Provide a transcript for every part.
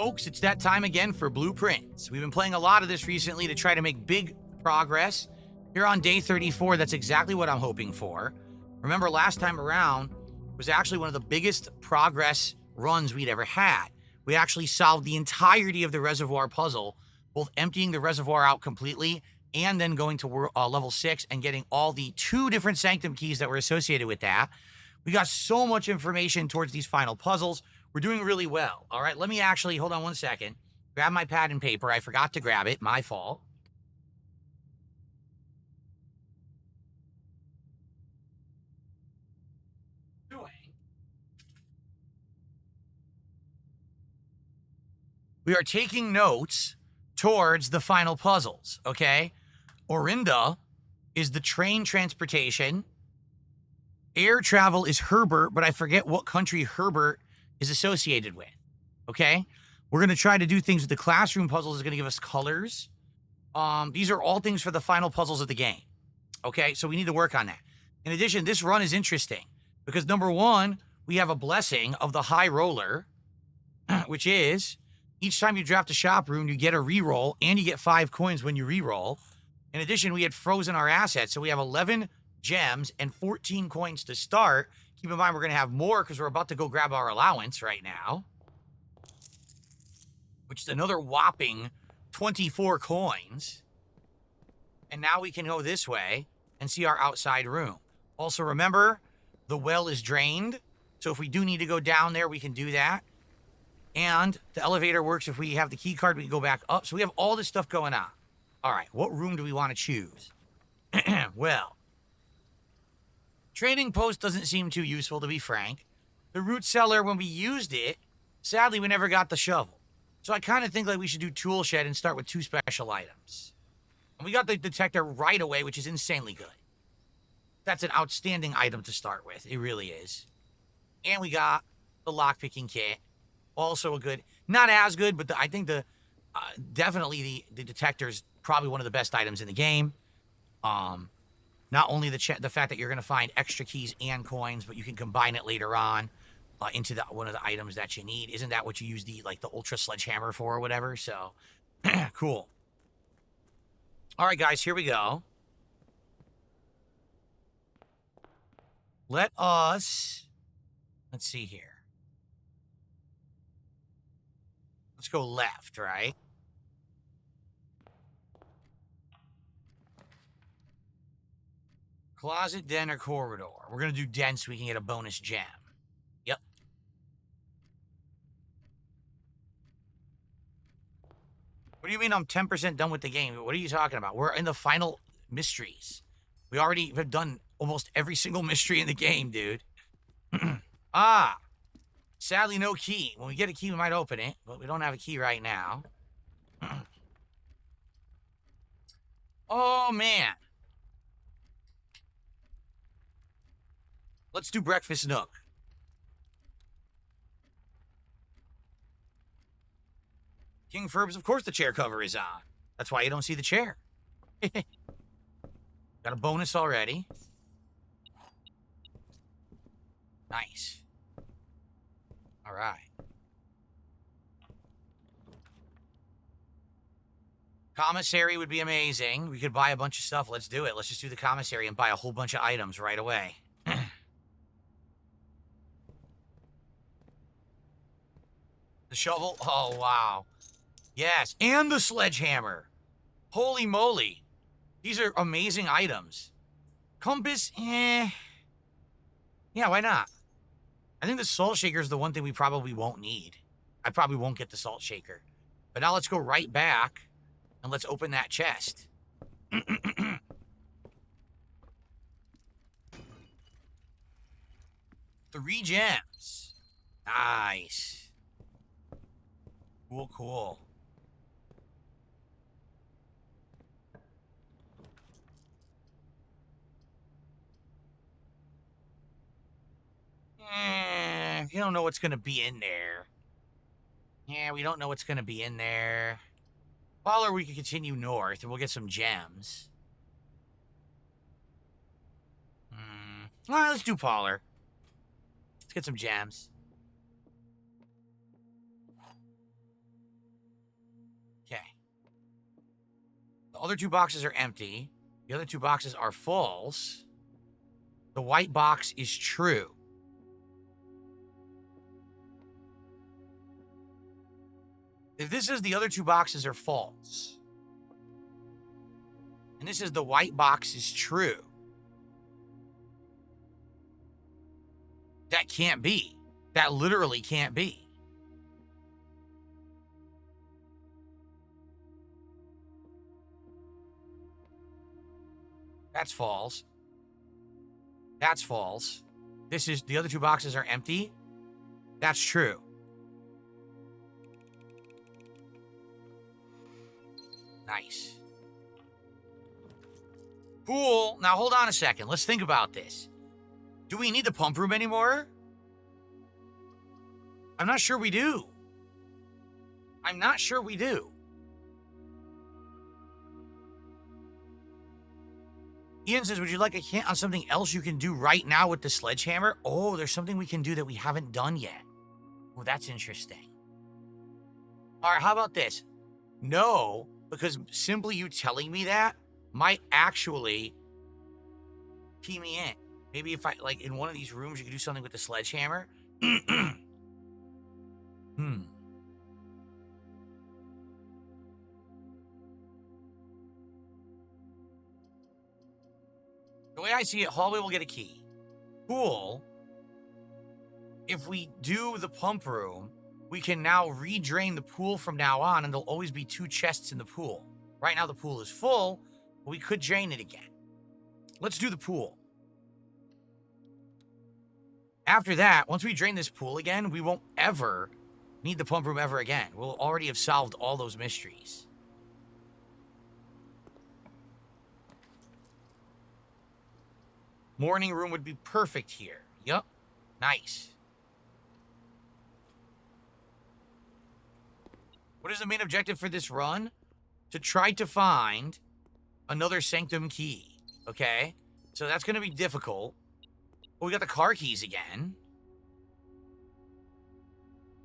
Folks, it's that time again for Blueprints. We've been playing a lot of this recently to try to make big progress. Here on day 34, that's exactly what I'm hoping for. Remember, last time around was actually one of the biggest progress runs we'd ever had. We actually solved the entirety of the reservoir puzzle, both emptying the reservoir out completely and then going to level 6 and getting all the 2 different Sanctum keys that were associated with that. We got so much information towards these final puzzles. We're doing really well. All right, let me actually, hold on one second. Grab my pad and paper. I forgot to grab it. My fault. We are taking notes towards the final puzzles, okay? Orinda is the train transportation. Air travel is Herbert, but I forget what country Herbert is associated with, okay? We're going to try to do things with the classroom puzzles. Is going to give us colors. These are all things for the final puzzles of the game, okay? So we need to work on that. In addition, this run is interesting because number 1, we have a blessing of the high roller, which is each time you draft a shop room, you get a reroll and you get 5 coins when you reroll. In addition, we had frozen our assets, so we have 11 gems and 14 coins to start. Keep in mind, we're going to have more because we're about to go grab our allowance right now, which is another whopping 24 coins. And now we can go this way and see our outside room. Also, remember, the well is drained, so if we do need to go down there, we can do that. And the elevator works. If we have the key card, we can go back up. So we have all this stuff going on. All right, what room do we want to choose? Well, trading post doesn't seem too useful, to be frank. The root cellar, when we used it, sadly, we never got the shovel. So I kind of think like we should do tool shed and start with 2 special items. And we got the detector right away, which is insanely good. That's an outstanding item to start with. It really is. And we got the lockpicking kit. Also a good, not as good, but I think definitely the detector is probably one of the best items in the game. Not only the fact that you're going to find extra keys and coins, but you can combine it later on into one of the items that you need. Isn't that what you use the ultra sledgehammer for or whatever? So cool. All right, guys, here we go. Let's see here. Let's go left, right? Closet, den, or corridor. We're going to do den so we can get a bonus gem. Yep. What do you mean I'm 10% done with the game? What are you talking about? We're in the final mysteries. We already have done almost every single mystery in the game, dude. Sadly, no key. When we get a key, we might open it, but we don't have a key right now. Oh, man. Let's do Breakfast Nook. King Ferbs, of course the chair cover is on. That's why you don't see the chair. Got a bonus already. Nice. All right. Commissary would be amazing. We could buy a bunch of stuff. Let's do it. Let's just do the commissary and buy a whole bunch of items right away. The shovel? Oh, wow. Yes, and the sledgehammer. Holy moly. These are amazing items. Compass? Yeah, why not? I think the salt shaker is the one thing we probably won't need. I probably won't get the salt shaker. But now let's go right back and let's open that chest. 3 gems. Nice. Cool, cool. You don't know what's going to be in there. Yeah, we don't know what's going to be in there. Well, or we can continue north and we'll get some gems. All right, let's do Polar. Let's get some gems. other two boxes are empty. The other two boxes are false. The white box is true. If this is the other two boxes are false, and this is the white box is true, that can't be. That literally can't be. That's false. That's false. This is, the other two boxes are empty. That's true. Nice. Cool. Now hold on a second. Let's think about this. Do we need the pump room anymore? I'm not sure we do. I'm not sure we do. Ian says, would you like a hint on something else you can do right now with the sledgehammer? Oh, there's something we can do that we haven't done yet. Oh, that's interesting. All right, how about this? No, because simply you telling me that might actually key me in. Maybe if I, like, in one of these rooms, you could do something with the sledgehammer. The way I see it, hallway will get a key. Cool. If we do the pump room, we can now redrain the pool from now on, and there'll always be two chests in the pool. Right now the pool is full, but we could drain it again. Let's do the pool. After that, once we drain this pool again, we won't ever need the pump room ever again. We'll already have solved all those mysteries. Morning room would be perfect here. Yup. Nice. What is the main objective for this run? To try to find another Sanctum key. Okay? So that's going to be difficult. But we got the car keys again.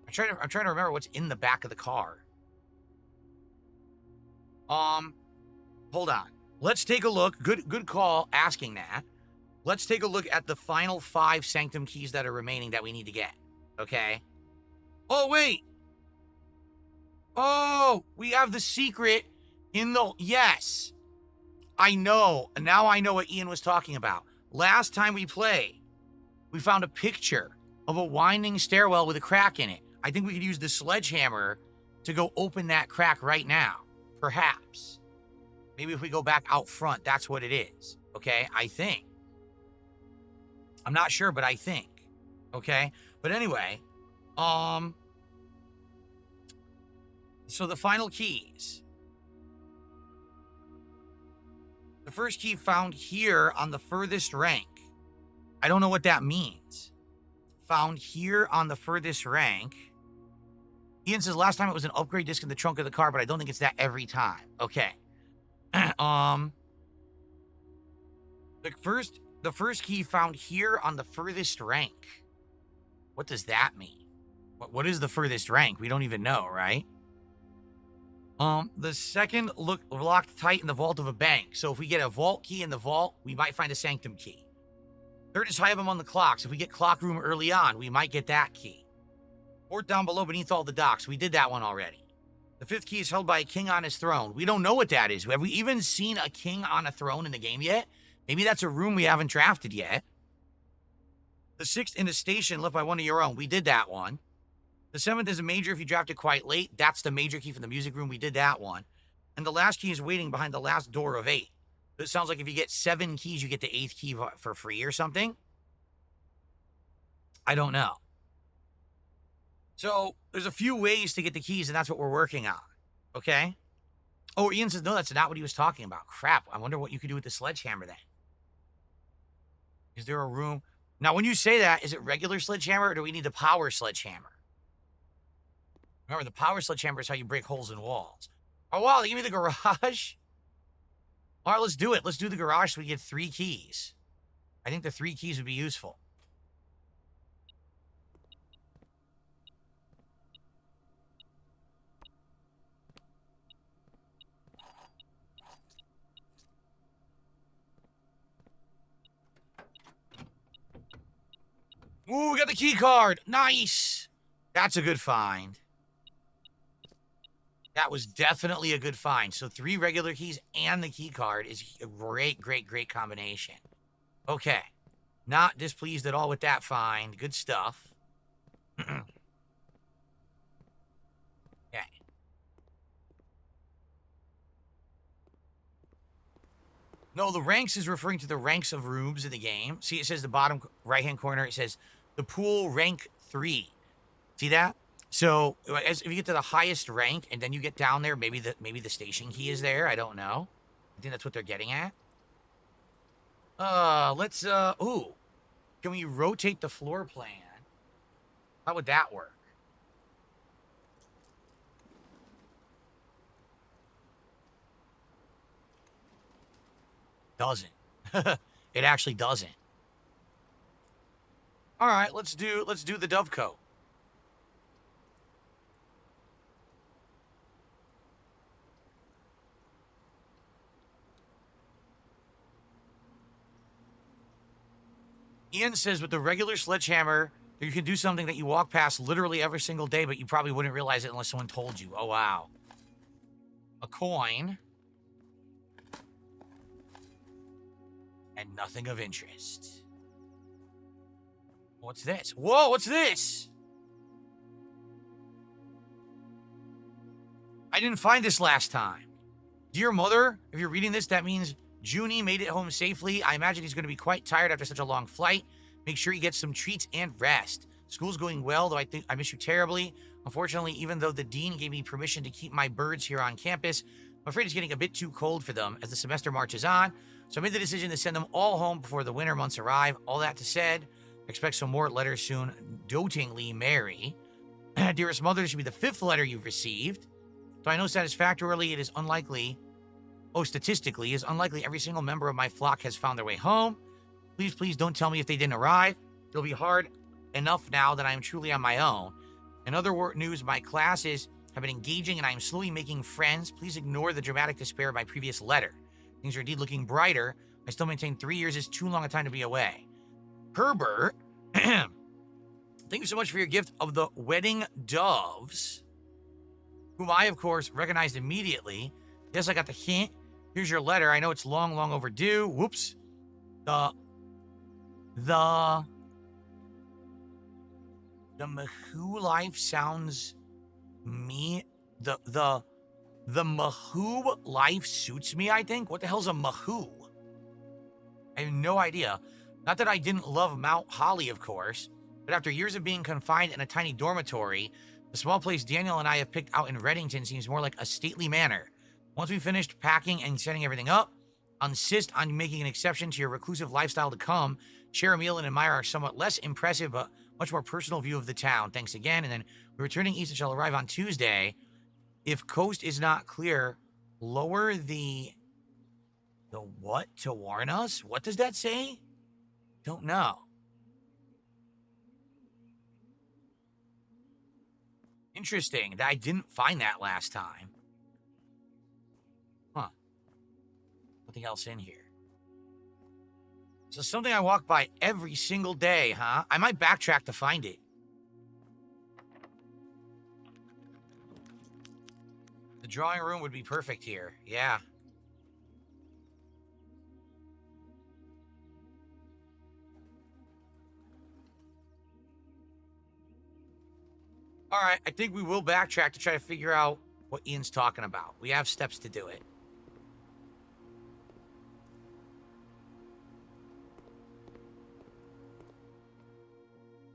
I'm trying to remember what's in the back of the car. Hold on. Let's take a look. Good call asking that. Let's take a look at the final 5 Sanctum keys that are remaining that we need to get. Okay? Oh, wait. Oh, we have the secret in the... Yes. I know. Now I know what Ian was talking about. Last time we played, we found a picture of a winding stairwell with a crack in it. I think we could use the sledgehammer to go open that crack right now. Perhaps. Maybe if we go back out front, that's what it is. Okay? I think. I'm not sure, but I think. Okay? But anyway, so the final keys. The first key found here on the furthest rank. I don't know what that means. Found here on the furthest rank. Ian says last time it was an upgrade disc in the trunk of the car, but I don't think it's that every time. Okay. The first key found here on the furthest rank. What does that mean? What is the furthest rank? We don't even know, right? The second locked tight in the vault of a bank. So if we get a vault key in the vault, we might find a Sanctum key. Third is high up on the clocks. If we get clock room early on, we might get that key. Fourth down below beneath all the docks. We did that one already. The fifth key is held by a king on his throne. We don't know what that is. Have we even seen a king on a throne in the game yet? Maybe that's a room we haven't drafted yet. The sixth in a station left by one of your own. We did that one. The seventh is a major if you draft it quite late. That's the major key from the music room. We did that one. And the last key is waiting behind the last door of 8. It sounds like if you get 7 keys, you get the 8th key for free or something. I don't know. So there's a few ways to get the keys, and that's what we're working on. Okay? Oh, Ian says, no, that's not what he was talking about. Crap. I wonder what you could do with the sledgehammer then. Is there a room? Now, when you say that, is it regular sledgehammer or do we need the power sledgehammer? Remember, the power sledgehammer is how you break holes in walls. Oh, wow, they give me the garage? All right, let's do it. Let's do the garage so we get 3 keys. I think the 3 keys would be useful. Ooh, we got the key card. Nice. That's a good find. That was definitely a good find. So 3 regular keys and the key card is a great, great, great combination. Okay. Not displeased at all with that find. Good stuff. Okay. No, the ranks is referring to the ranks of rooms in the game. See, it says the bottom right-hand corner, it says the pool rank 3. See that? So if you get to the highest rank and then you get down there, maybe the station key is there. I don't know. I think that's what they're getting at. Let's ooh. Can we rotate the floor plan? How would that work? Doesn't. It actually doesn't. All right, let's do the dovecote. Ian says with the regular sledgehammer, you can do something that you walk past literally every single day, but you probably wouldn't realize it unless someone told you. Oh, wow. A coin. And nothing of interest. What's this? Whoa, what's this? I didn't find this last time. Dear mother, if you're reading this, that means Junie made it home safely. I imagine he's going to be quite tired after such a long flight. Make sure he gets some treats and rest. School's going well, though I think I miss you terribly. Unfortunately, even though the dean gave me permission to keep my birds here on campus, I'm afraid it's getting a bit too cold for them as the semester marches on. So I made the decision to send them all home before the winter months arrive. All that to said, expect some more letters soon. Dotingly, Mary. Dearest mother, this should be the 5th letter you've received. So I know satisfactorily it is unlikely, statistically, is unlikely every single member of my flock has found their way home. Please, please don't tell me if they didn't arrive. It'll be hard enough now that I am truly on my own. In other news, my classes have been engaging and I am slowly making friends. Please ignore the dramatic despair of my previous letter. Things are indeed looking brighter. I still maintain 3 years is too long a time to be away. Herbert, thank you so much for your gift of the wedding doves, whom I, of course, recognized immediately. Yes, I got the hint. Here's your letter. I know it's long, long overdue. Whoops. The Mahoo life sounds me. The Mahoo life suits me, I think. What the hell's a Mahoo? I have no idea. Not that I didn't love Mount Holly, of course, but after years of being confined in a tiny dormitory, the small place Daniel and I have picked out in Reddington seems more like a stately manor. Once we finished packing and setting everything up, I'll insist on making an exception to your reclusive lifestyle to come. Share a meal and admire our somewhat less impressive but much more personal view of the town. Thanks again. And then we're returning east and shall arrive on Tuesday. If coast is not clear, lower the what to warn us? What does that say? Don't know. Interesting. I didn't find that last time. Huh. Nothing else in here. So something I walk by every single day, huh? I might backtrack to find it. The drawing room would be perfect here. Yeah. All right, I think we will backtrack to try to figure out what Ian's talking about. We have steps to do it.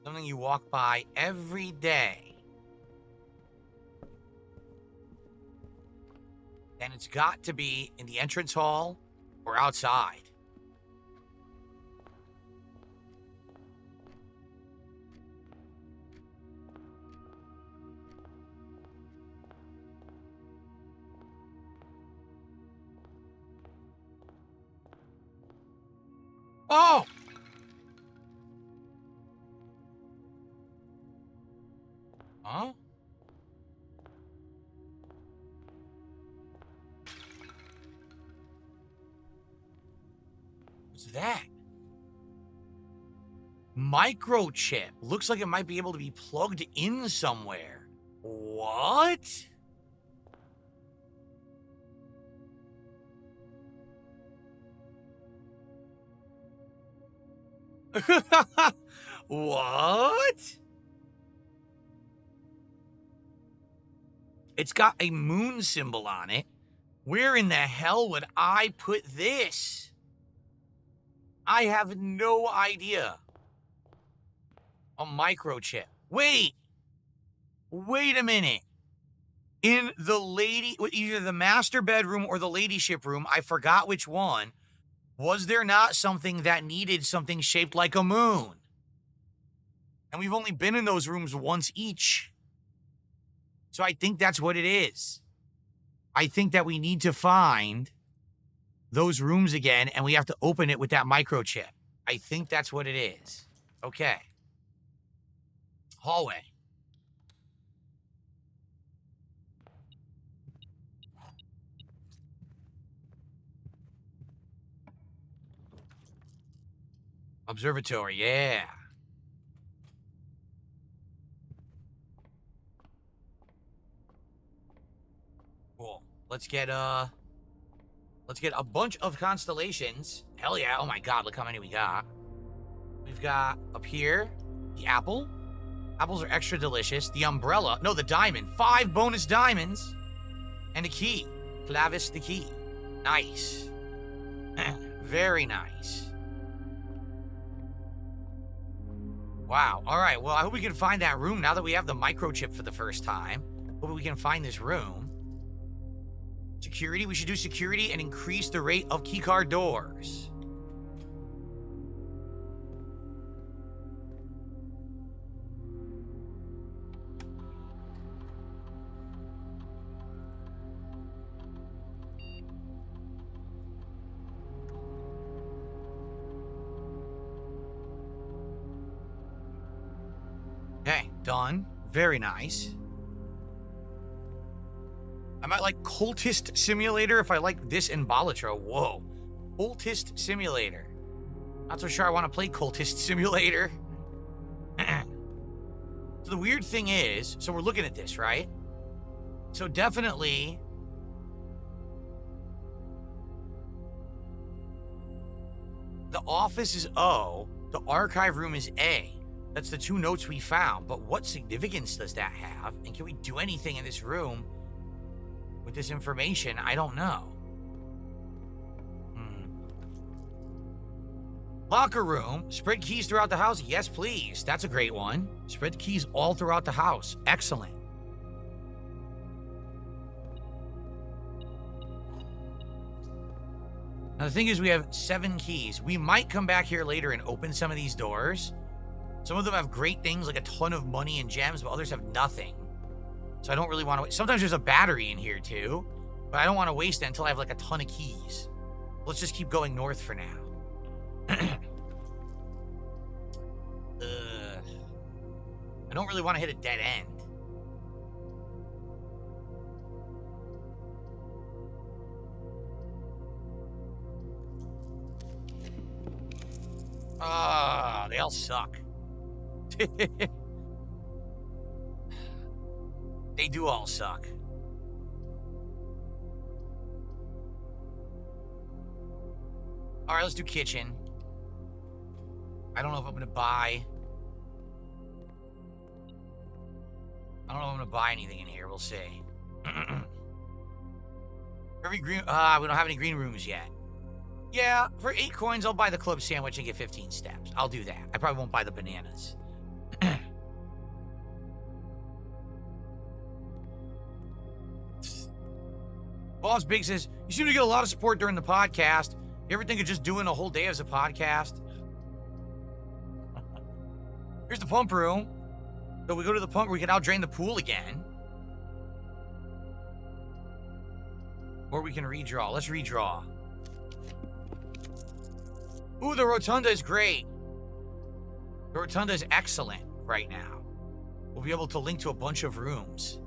Something you walk by every day. And it's got to be in the entrance hall or outside. Oh! Huh? What's that? Microchip. Looks like it might be able to be plugged in somewhere. What? What? It's got a moon symbol on it. Where in the hell would I put this? I have no idea. A microchip. Wait a minute. In the either the master bedroom or the ladyship room, I forgot which one, was there not something that needed something shaped like a moon? And we've only been in those rooms once each. So I think that's what it is. I think that we need to find those rooms again, and we have to open it with that microchip. I think that's what it is. Okay. Hallway. Observatory, yeah. Cool. Let's get a bunch of constellations. Hell yeah. Oh my god, look how many we got. We've got up here the apple. Apples are extra delicious. The umbrella. No, the diamond. 5 bonus diamonds. And a key. Clavis the key. Nice. Very nice. Wow. All right. Well, I hope we can find that room now that we have the microchip for the first time. Hope we can find this room. Security. We should do security and increase the rate of keycard doors. Okay, done. Very nice. I might like Cultist Simulator if I like this in Balatro. Whoa. Cultist Simulator. Not so sure I want to play Cultist Simulator. So the weird thing is, so we're looking at this, right? So definitely... the office is O, the archive room is A. That's the 2 notes we found, but what significance does that have? And can we do anything in this room with this information? I don't know. Locker room. Spread keys throughout the house. Yes, please. That's a great one. Spread keys all throughout the house. Excellent. Now, the thing is, we have 7 keys. We might come back here later and open some of these doors. Some of them have great things, like a ton of money and gems, but others have nothing. So I don't really want to... Sometimes there's a battery in here, too. But I don't want to waste it until I have, like, a ton of keys. Let's just keep going north for now. I don't really want to hit a dead end. Ah, they all suck. They do all suck. All right, let's do kitchen. I don't know if I'm gonna buy. I don't know if I'm gonna buy anything in here. We'll see. Every green. We don't have any green rooms yet. Yeah, for 8 coins, I'll buy the club sandwich and get 15 steps. I'll do that. I probably won't buy the bananas. Boss Big says, you seem to get a lot of support during the podcast. You ever think of just doing a whole day as a podcast? Here's the pump room. So we go to the pump, we can out drain the pool again. Or we can redraw. Let's redraw. Ooh, the rotunda is great. The rotunda is excellent right now. We'll be able to link to a bunch of rooms.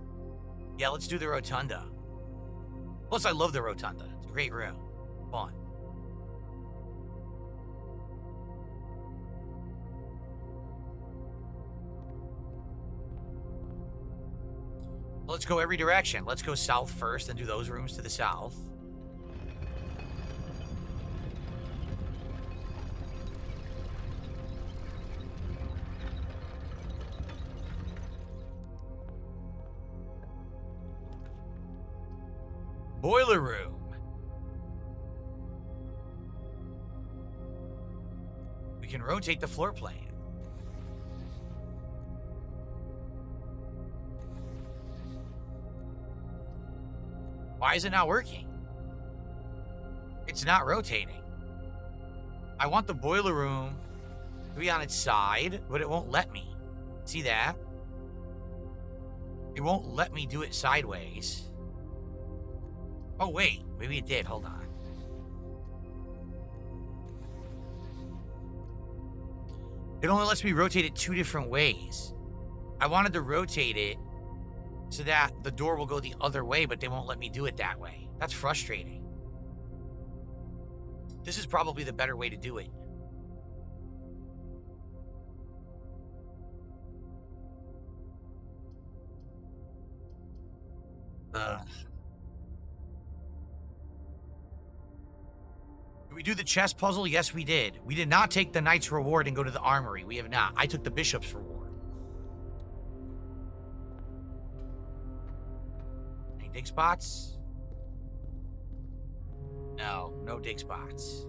Yeah, let's do the rotunda. Plus, I love the rotunda. It's a great room. Fun. Let's go every direction. Let's go south first and do those rooms to the south. Boiler room. We can rotate the floor plan. Why is it not working? It's not rotating. I want the boiler room to be on its side, but it won't let me. See that? It won't let me do it sideways. Oh, wait. Maybe it did. Hold on. It only lets me rotate it 2 different ways. I wanted to rotate it so that the door will go the other way, but they won't let me do it that way. That's frustrating. This is probably the better way to do it. Did we do the chess puzzle? Yes, we did. We did not take the knight's reward and go to the armory. We have not. I took the bishop's reward. Any dig spots? No, no dig spots.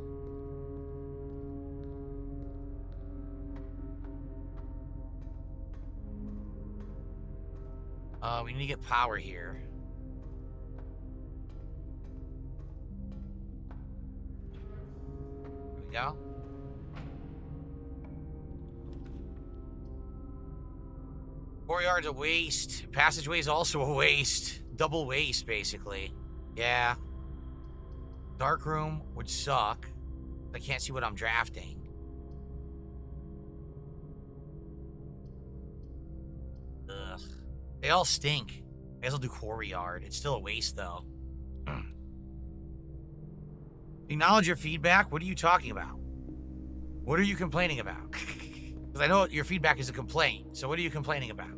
We need to get power here. There we go. Courtyard's a waste. Passageway's also a waste. Double waste, basically. Yeah. Dark room would suck. I can't see what I'm drafting. Ugh. They all stink. I guess I'll do Courtyard. It's still a waste, though. Acknowledge your feedback? What are you talking about? What are you complaining about? Because I know your feedback is a complaint. So what are you complaining about?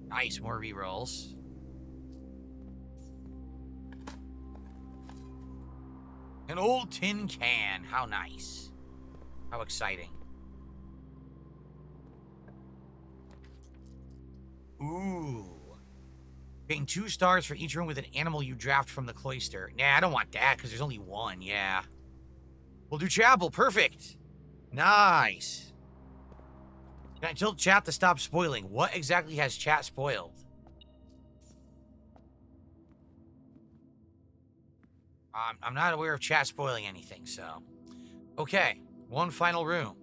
Nice, more rerolls. An old tin can. How nice. How exciting. Ooh. Paying 2 stars for each room with an animal you draft from the cloister. Nah, I don't want that because there's only one. Yeah. We'll do chapel. Perfect. Nice. Can I tell chat to stop spoiling? What exactly has chat spoiled? I'm not aware of chat spoiling anything, so. Okay. One final room.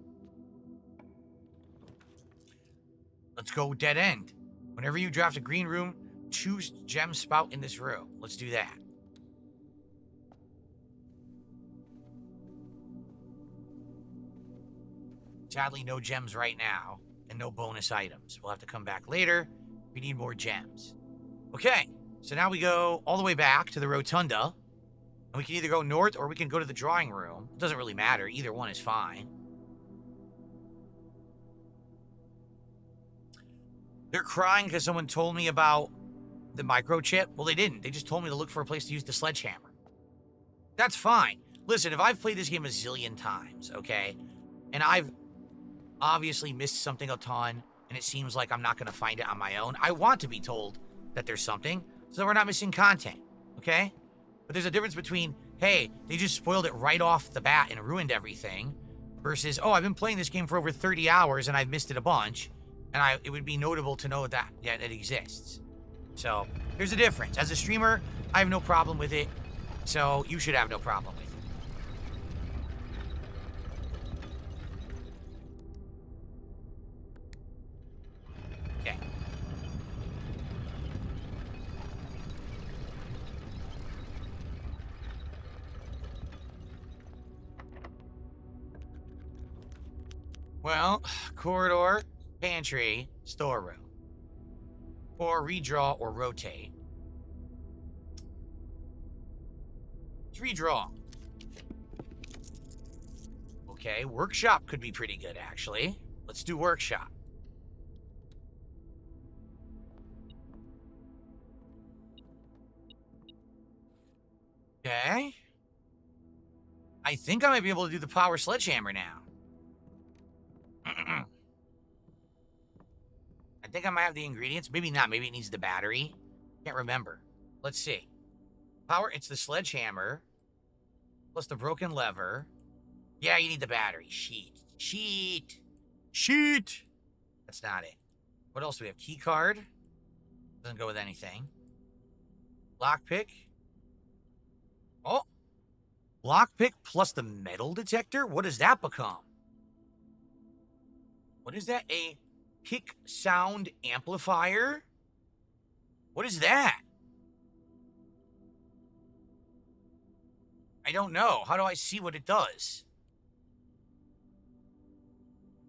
Let's go dead end. Whenever you draft a green room, choose gem spout in this room. Let's do that. Sadly, no gems right now, and no bonus items. We'll have to come back later. We need more gems. Okay, so now we go all the way back to the rotunda. And we can either go north or we can go to the drawing room. It doesn't really matter. Either one is fine. They're crying because someone told me about the microchip. Well, they didn't. They just told me to look for a place to use the sledgehammer. That's fine. Listen, if I've played this game a zillion times, okay, and I've obviously missed something a ton, and it seems like I'm not going to find it on my own, I want to be told that there's something so that we're not missing content, okay? But there's a difference between, hey, they just spoiled it right off the bat and ruined everything, versus, oh, I've been playing this game for over 30 hours and I've missed it a bunch, and it would be notable to know that it exists. So, there's a difference. As a streamer, I have no problem with it, so you should have no problem with it. Okay. Well, corridor, pantry, storeroom. Or redraw or rotate. Let's redraw. Okay, workshop could be pretty good, actually. Let's do workshop. Okay. I think I might be able to do the power sledgehammer now. I think I might have the ingredients. Maybe not. Maybe it needs the battery. Can't remember. Let's see. Power, it's the sledgehammer. Plus the broken lever. Yeah, you need the battery. Sheet. That's not it. What else do we have? Key card. Doesn't go with anything. Lockpick. Oh. Lockpick plus the metal detector? What does that become? What is that? A pick sound amplifier? What is that? I don't know. How do I see what it does?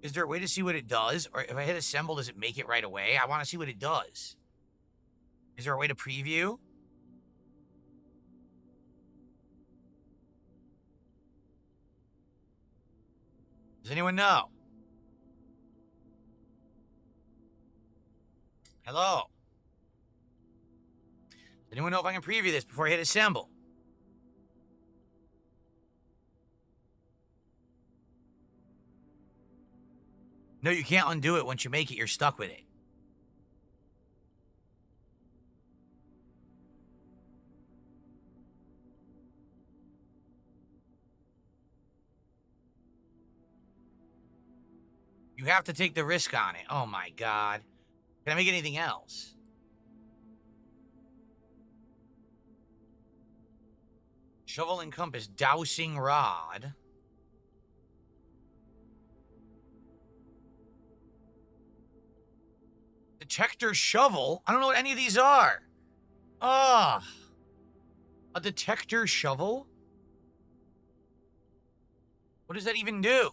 Is there a way to see what it does? Or if I hit assemble, does it make it right away? I want to see what it does. Is there a way to preview? Does anyone know? Hello? Does anyone know if I can preview this before I hit assemble? No, you can't undo it. Once you make it, you're stuck with it. You have to take the risk on it. Oh my god. Can I make anything else? Shovel and compass, dowsing rod. Detector shovel? I don't know what any of these are. Ah. A detector shovel? What does that even do?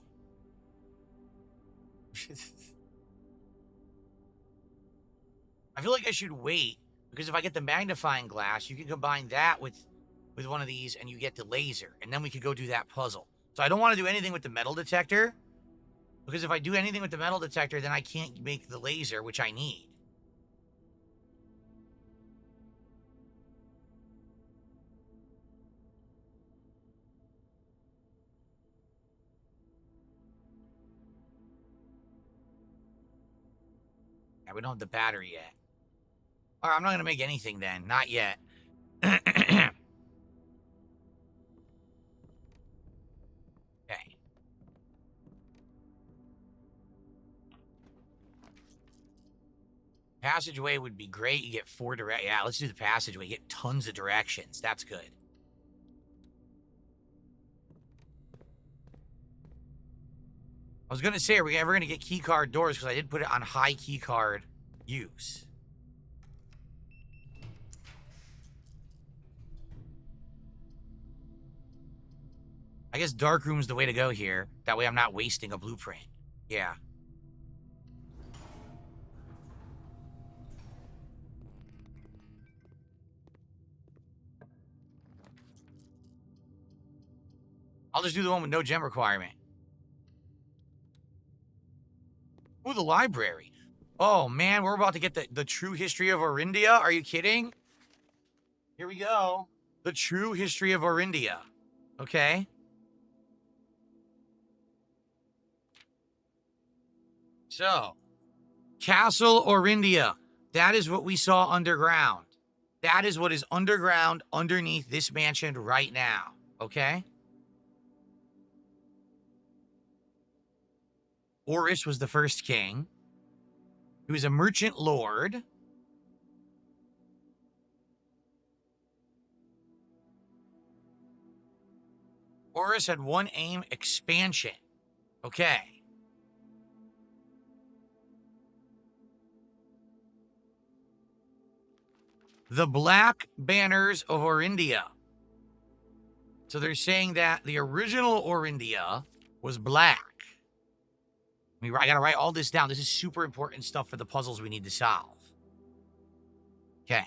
I feel like I should wait, because if I get the magnifying glass, you can combine that with one of these and you get the laser, and then we could go do that puzzle. So I don't want to do anything with the metal detector, because if I do anything with the metal detector, then I can't make the laser, which I need. Yeah, we don't have the battery yet. All right, I'm not going to make anything then. Not yet. Okay. Passageway would be great. You get 4 direct. Yeah, let's do the passageway. You get tons of directions. That's good. I was going to say, are we ever going to get keycard doors? Because I did put it on high keycard use. I guess dark room's the way to go here. That way I'm not wasting a blueprint. Yeah. I'll just do the one with no gem requirement. Ooh, the library. Oh, man, we're about to get the true history of Orindia. Are you kidding? Here we go. The true history of Orindia. Okay. So, Castle Orindia. That is what we saw underground. That is what is underground underneath this mansion right now. Okay? Oris was the first king. He was a merchant lord. Oris had one aim, expansion. Okay. The Black Banners of Orindia. So they're saying that the original Orindia was black. I gotta write all this down. This is super important stuff for the puzzles we need to solve. Okay.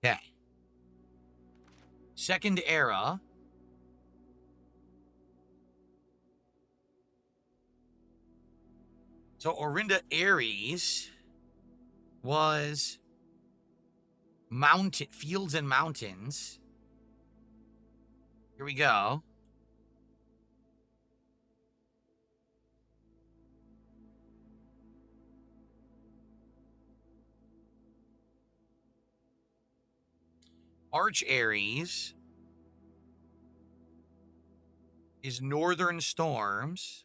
Okay. Second era. So Orinda Aries was mountain fields and mountains. Here we go. Arch Aries is northern storms.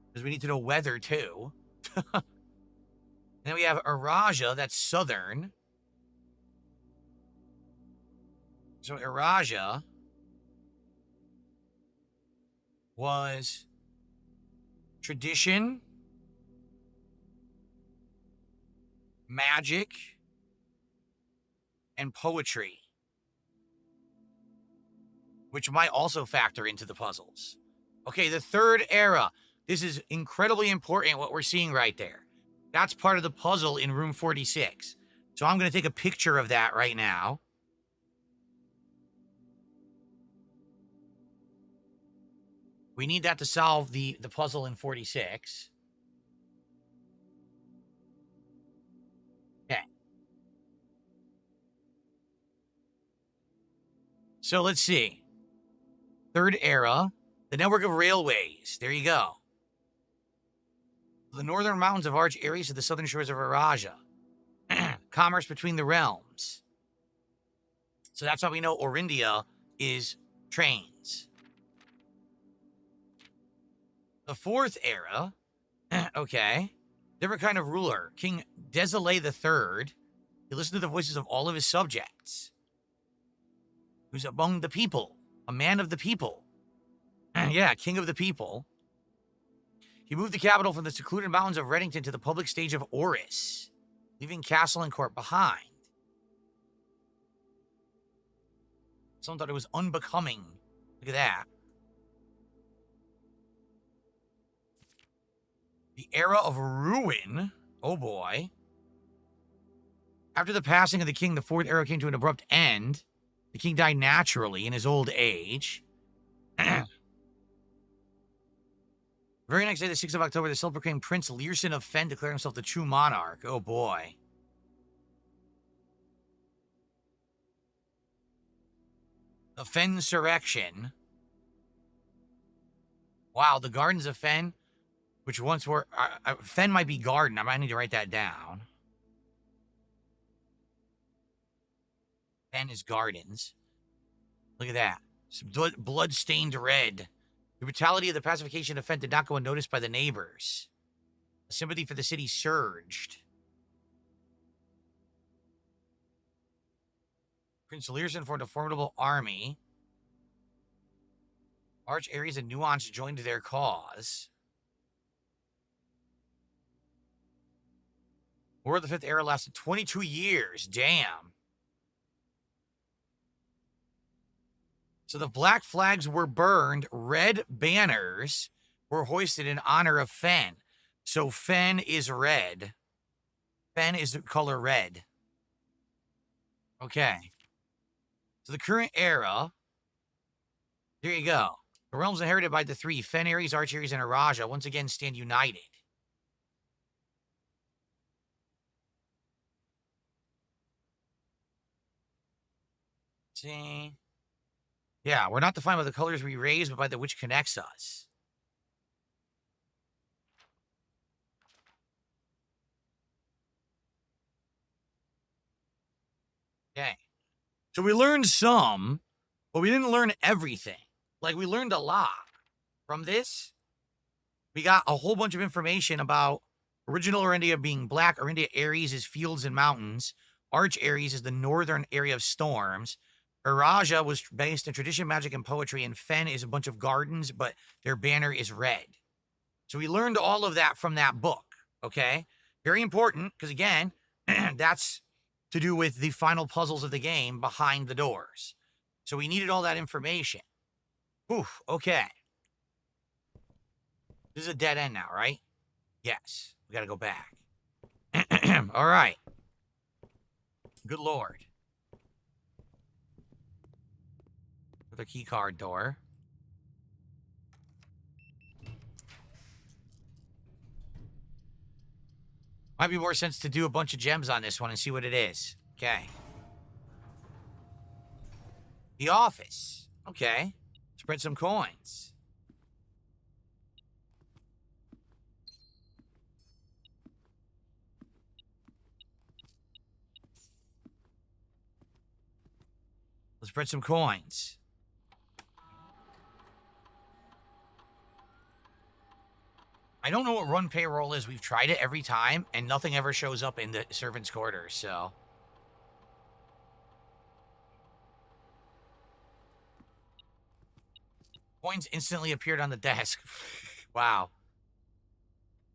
Because we need to know weather too. And then we have Araja, that's southern. So Araja was tradition, magic, and poetry, which might also factor into the puzzles. Okay, the third era. This is incredibly important, what we're seeing right there. That's part of the puzzle in room 46. So I'm going to take a picture of that right now. We need that to solve the puzzle in 46. Okay. So let's see. Third era. The network of railways. There you go. The northern mountains of Arch Aries to the southern shores of Araja. Commerce between the realms. So that's how we know Orindia is trains. The fourth era, okay, different kind of ruler. King Desolé III, he listened to the voices of all of his subjects. Who's among the people, a man of the people. Yeah, king of the people. He moved the capital from the secluded mountains of Reddington to the public stage of Oris, leaving castle and court behind. Someone thought it was unbecoming. Look at that. The era of ruin. Oh boy. After the passing of the king, the fourth era came to an abrupt end. The king died naturally in his old age. Very next day, the 6th of October, the self-proclaimed Prince Learson of Fen declared himself the true monarch. Oh boy. The Fensurrection. Wow, the Gardens of Fen, which once were... Fen might be garden. I might need to write that down. Fen is gardens. Look at that. Some blood-stained red. The brutality of the pacification of Fen did not go unnoticed by the neighbors. The sympathy for the city surged. Prince Learson formed a formidable army. Arch Aries and Nuance joined their cause. War of the Fifth Era lasted 22 years. Damn. So the black flags were burned. Red banners were hoisted in honor of Fen. So Fen is red. Fen is the color red. Okay. So the current era. There you go. The realms inherited by the three, Fen Aries, Arch Aries, and Araja, once again stand united. See? Yeah, we're not defined by the colors we raise, but by the which connects us. Okay. So we learned some, but we didn't learn everything. Like, we learned a lot from this. We got a whole bunch of information about original Orindia being black. Orindia Aries is fields and mountains. Arch Aries is the northern area of storms. Araja was based in tradition, magic, and poetry, and Fen is a bunch of gardens, but their banner is red. So we learned all of that from that book, okay? Very important, because again, that's to do with the final puzzles of the game behind the doors. So we needed all that information. Oof, okay. This is a dead end now, right? Yes, we got to go back. All right. Good Lord. with a key card door. Might be more sense to do a bunch of gems on this one and see what it is. Okay. The office. Okay. Spread some coins. Let's spread some coins. I don't know what run payroll is. We've tried it every time, and nothing ever shows up in the servants' quarters, so... Coins instantly appeared on the desk. Wow.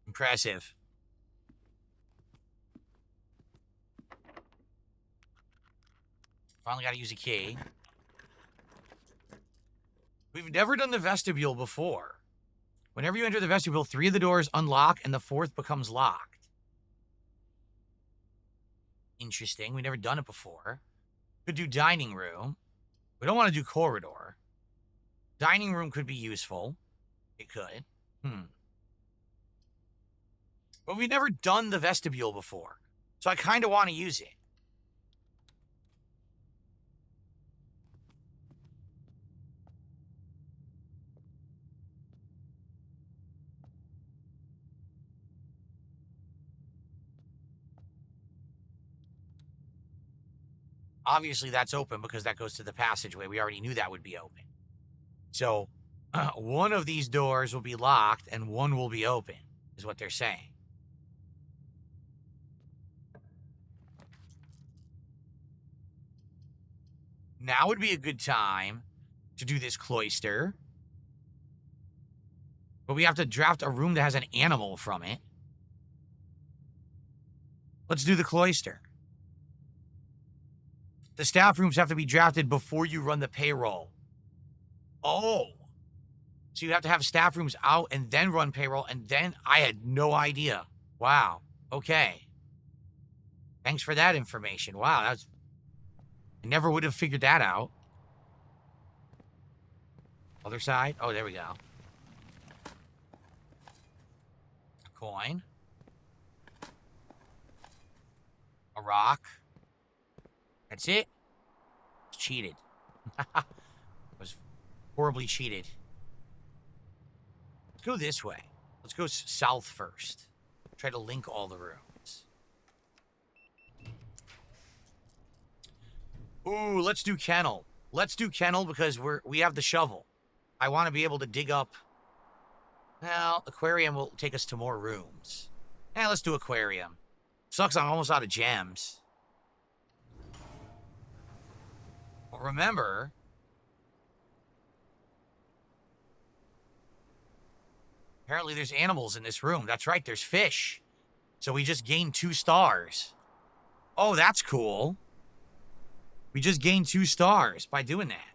Impressive. Finally got to use a key. We've never done the vestibule before. Whenever you enter the vestibule, 3 of the doors unlock and the 4th becomes locked. Interesting. We've never done it before. Could do dining room. We don't want to do corridor. Dining room could be useful. It could. But we've never done the vestibule before. So I kind of want to use it. Obviously, that's open because that goes to the passageway. We already knew that would be open. So, one of these doors will be locked and one will be open, is what they're saying. Now would be a good time to do this cloister. But we have to draft a room that has an animal from it. Let's do the cloister. The staff rooms have to be drafted before you run the payroll. Oh. So you have to have staff rooms out and then run payroll, and then I had no idea. Wow. Okay. Thanks for that information. Wow, that's... I never would have figured that out. Other side? Oh, there we go. A coin. A rock. That's it. It's cheated. It was horribly cheated. Let's go this way. Let's go south first. Try to link all the rooms. Ooh, let's do kennel. Let's do kennel because we have the shovel. I want to be able to dig up. Well, aquarium will take us to more rooms. Yeah, let's do aquarium. Sucks I'm almost out of gems. But remember, apparently there's animals in this room. That's right, there's fish. So we just gained 2 stars. Oh, that's cool. We just gained 2 stars by doing that.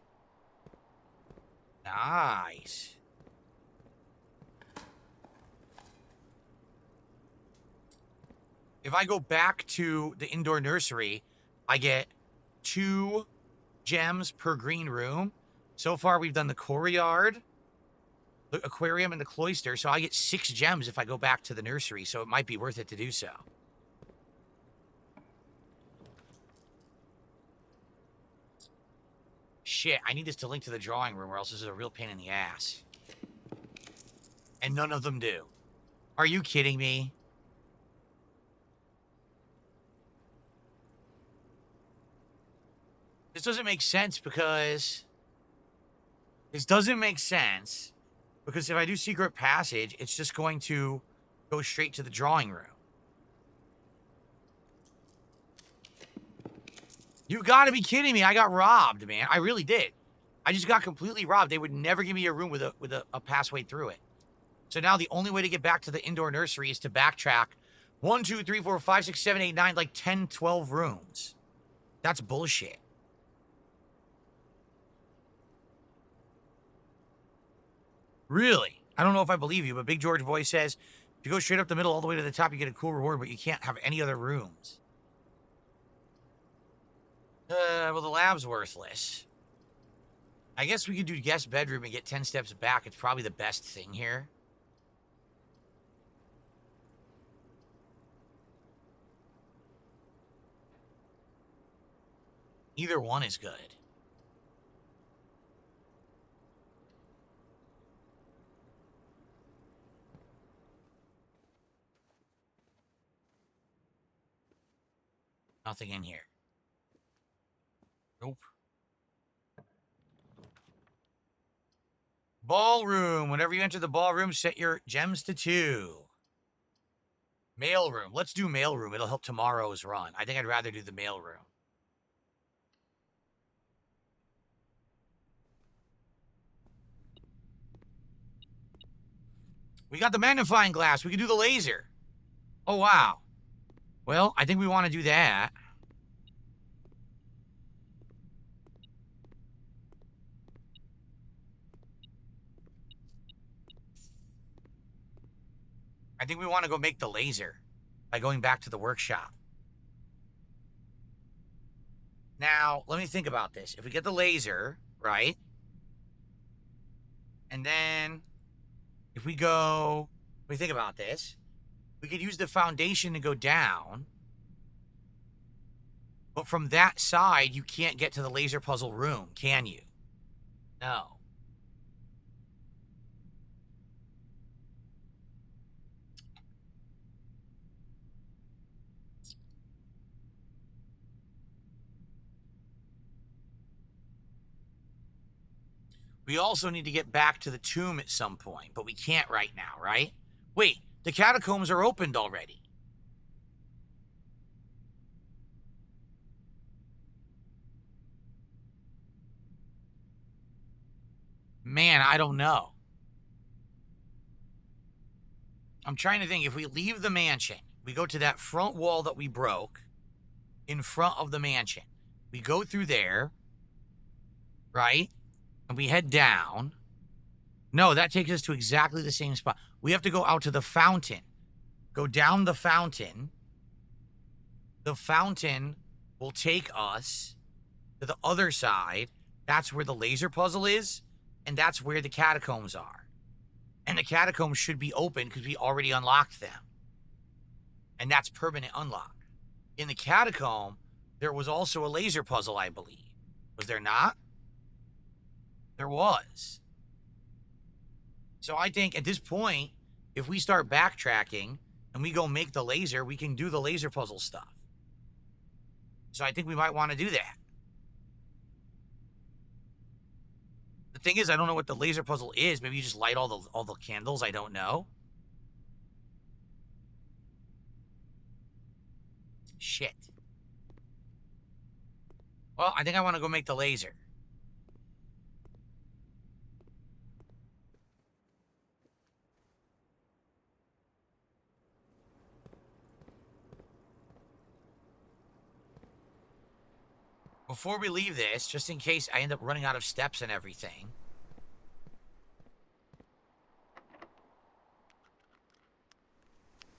Nice. If I go back to the indoor nursery, I get 2 gems per green room. So far, we've done the courtyard, the aquarium, and the cloister. So I get 6 gems if I go back to the nursery. So it might be worth it to do so. Shit, I need this to link to the drawing room or else this is a real pain in the ass. And none of them do. Are you kidding me? This doesn't make sense because... This doesn't make sense because if I do secret passage, it's just going to go straight to the drawing room. You gotta be kidding me. I got robbed, man. I really did. I just got completely robbed. They would never give me a room with a passway through it. So now the only way to get back to the indoor nursery is to backtrack 1, 2, 3, 4, 5, 6, 7, 8, 9, like 10, 12 rooms. That's bullshit. Really? I don't know if I believe you, but Big George Boy says, if you go straight up the middle all the way to the top, you get a cool reward, but you can't have any other rooms. Well, the lab's worthless. I guess we could do guest bedroom and get 10 steps back. It's probably the best thing here. Either one is good. Nothing in here. Nope. Ballroom. Whenever you enter the ballroom, set your gems to 2. Mailroom. Let's do mailroom. It'll help tomorrow's run. I think I'd rather do the mailroom. We got the magnifying glass. We can do the laser. Oh, wow. Well, I think we want to do that. I think we want to go make the laser by going back to the workshop. Now, let me think about this. If we get the laser, right? And then if we go, let me think about this. We could use the foundation to go down. But from that side, you can't get to the laser puzzle room, can you? No. We also need to get back to the tomb at some point, but we can't right now, right? Wait, the catacombs are opened already. Man, I don't know. I'm trying to think. If we leave the mansion, we go to that front wall that we broke in front of the mansion. We go through there, right? And we head down. No, that takes us to exactly the same spot. We have to go out to the fountain. Go down the fountain. The fountain will take us to the other side. That's where the laser puzzle is. And that's where the catacombs are. And the catacombs should be open because we already unlocked them. And that's permanent unlock. In the catacomb, there was also a laser puzzle, I believe. Was there not? There was. So I think at this point, if we start backtracking and we go make the laser, we can do the laser puzzle stuff. So I think we might want to do that. The thing is, I don't know what the laser puzzle is. Maybe you just light all the candles. I don't know. Shit. Well, I think I want to go make the laser. Before we leave this, just in case I end up running out of steps and everything.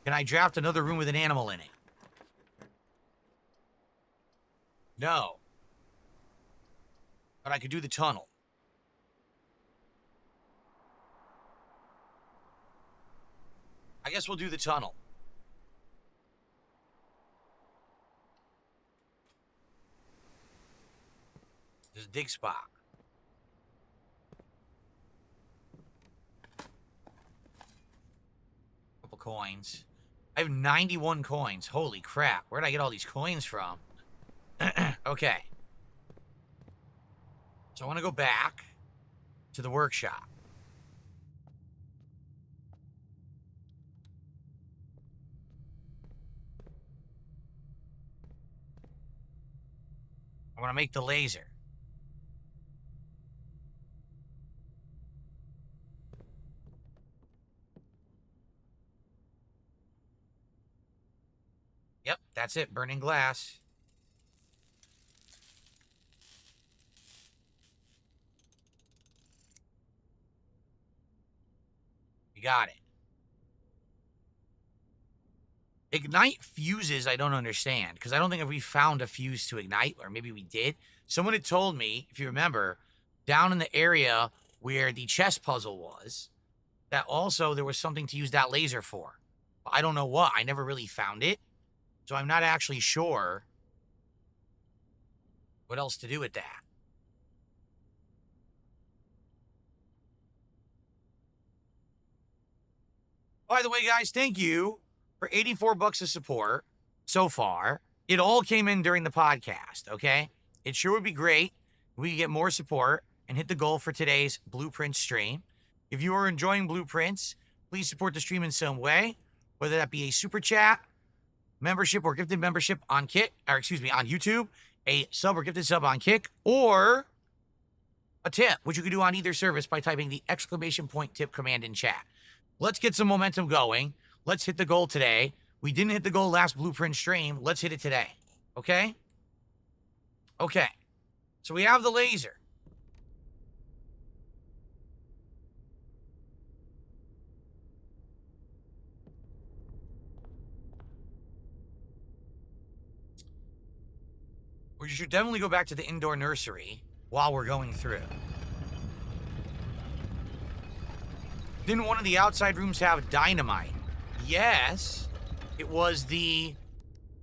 Can I draft another room with an animal in it? No. But I could do the tunnel. I guess we'll do the tunnel. There's a dig spot. Couple coins. I have 91 coins. Holy crap. Where'd I get all these coins from? Okay. So I want to go back to the workshop. I want to make the laser. Yep, that's it. Burning glass. You got it. Ignite fuses, I don't understand. Because I don't think if we found a fuse to ignite, or maybe we did. Someone had told me, if you remember, down in the area where the chess puzzle was, that also there was something to use that laser for. I don't know what. I never really found it. So I'm not actually sure what else to do with that. By the way, guys, thank you for 84 bucks of support so far. It all came in during the podcast, okay? It sure would be great if we could get more support and hit the goal for today's Blueprint stream. If you are enjoying Blueprints, please support the stream in some way, whether that be a super chat, membership or gifted membership on Kick, or excuse me, on YouTube, a sub or gifted sub on Kick, or a tip, which you can do on either service by typing the ! tip command in chat. Let's get some momentum going. Let's hit the goal today. We didn't hit the goal last Blueprint stream. Let's hit it today. Okay? Okay. So we have the laser. We should definitely go back to the indoor nursery while we're going through. Didn't one of the outside rooms have dynamite? Yes. It was the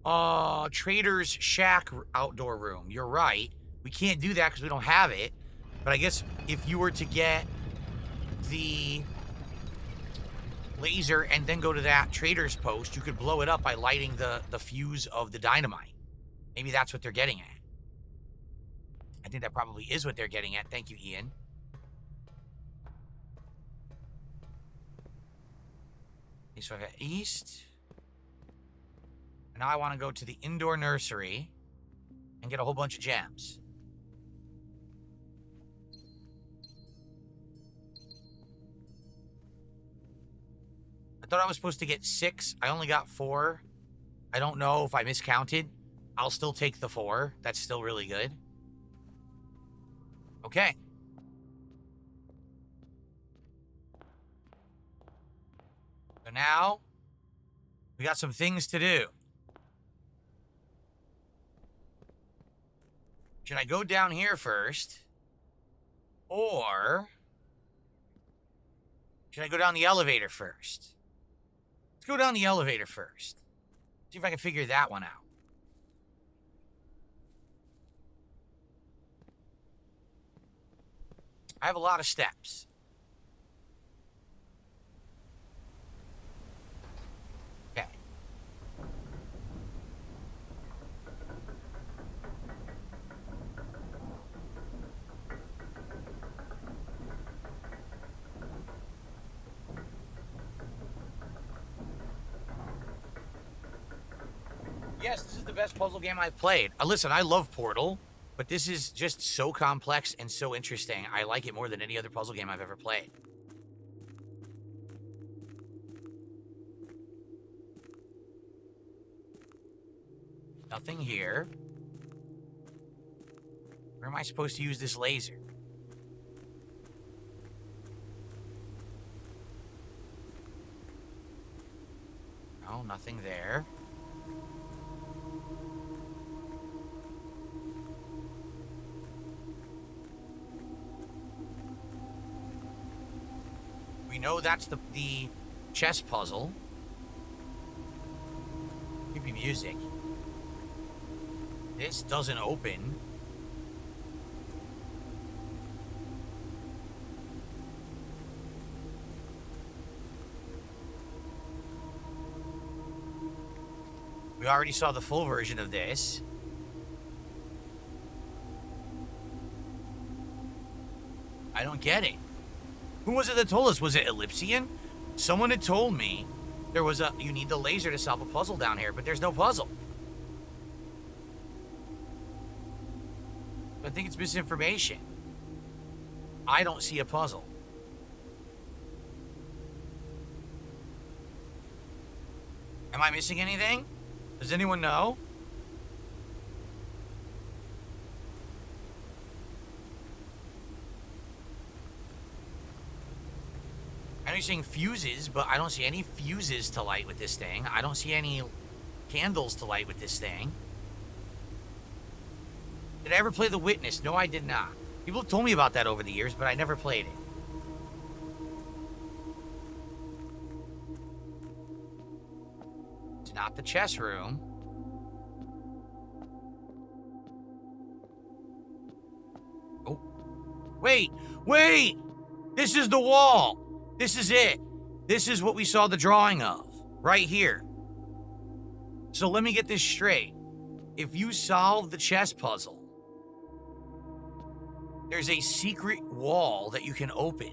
Trader's Shack outdoor room. You're right. We can't do that because we don't have it. But I guess if you were to get the laser and then go to that trader's post, you could blow it up by lighting the fuse of the dynamite. Maybe that's what they're getting at. I think that probably is what they're getting at. Thank you, Ian. Okay, so I got east. And now I want to go to the indoor nursery and get a whole bunch of gems. I thought I was supposed to get 6. I only got 4. I don't know if I miscounted. I'll still take the 4. That's still really good. Okay. So now, we got some things to do. Should I go down here first? Or should I go down the elevator first? Let's go down the elevator first. See if I can figure that one out. I have a lot of steps. Okay. Yes, this is the best puzzle game I've played. Listen, I love Portal. But this is just so complex and so interesting. I like it more than any other puzzle game I've ever played. Nothing here. Where am I supposed to use this laser? No, nothing there. We know that's the chess puzzle. Creepy music. This doesn't open. We already saw the full version of this. I don't get it. Who was it that told us? Was it Ellipsian? Someone had told me there was you need the laser to solve a puzzle down here, but there's no puzzle. I think it's misinformation. I don't see a puzzle. Am I missing anything? Does anyone know? I know you're saying fuses, but I don't see any fuses to light with this thing. I don't see any candles to light with this thing. Did I ever play The Witness? No, I did not. People have told me about that over the years, but I never played it. It's not the chess room. Oh. Wait! Wait! This is the wall! This is it. This is what we saw the drawing of. Right here. So let me get this straight. If you solve the chess puzzle, there's a secret wall that you can open.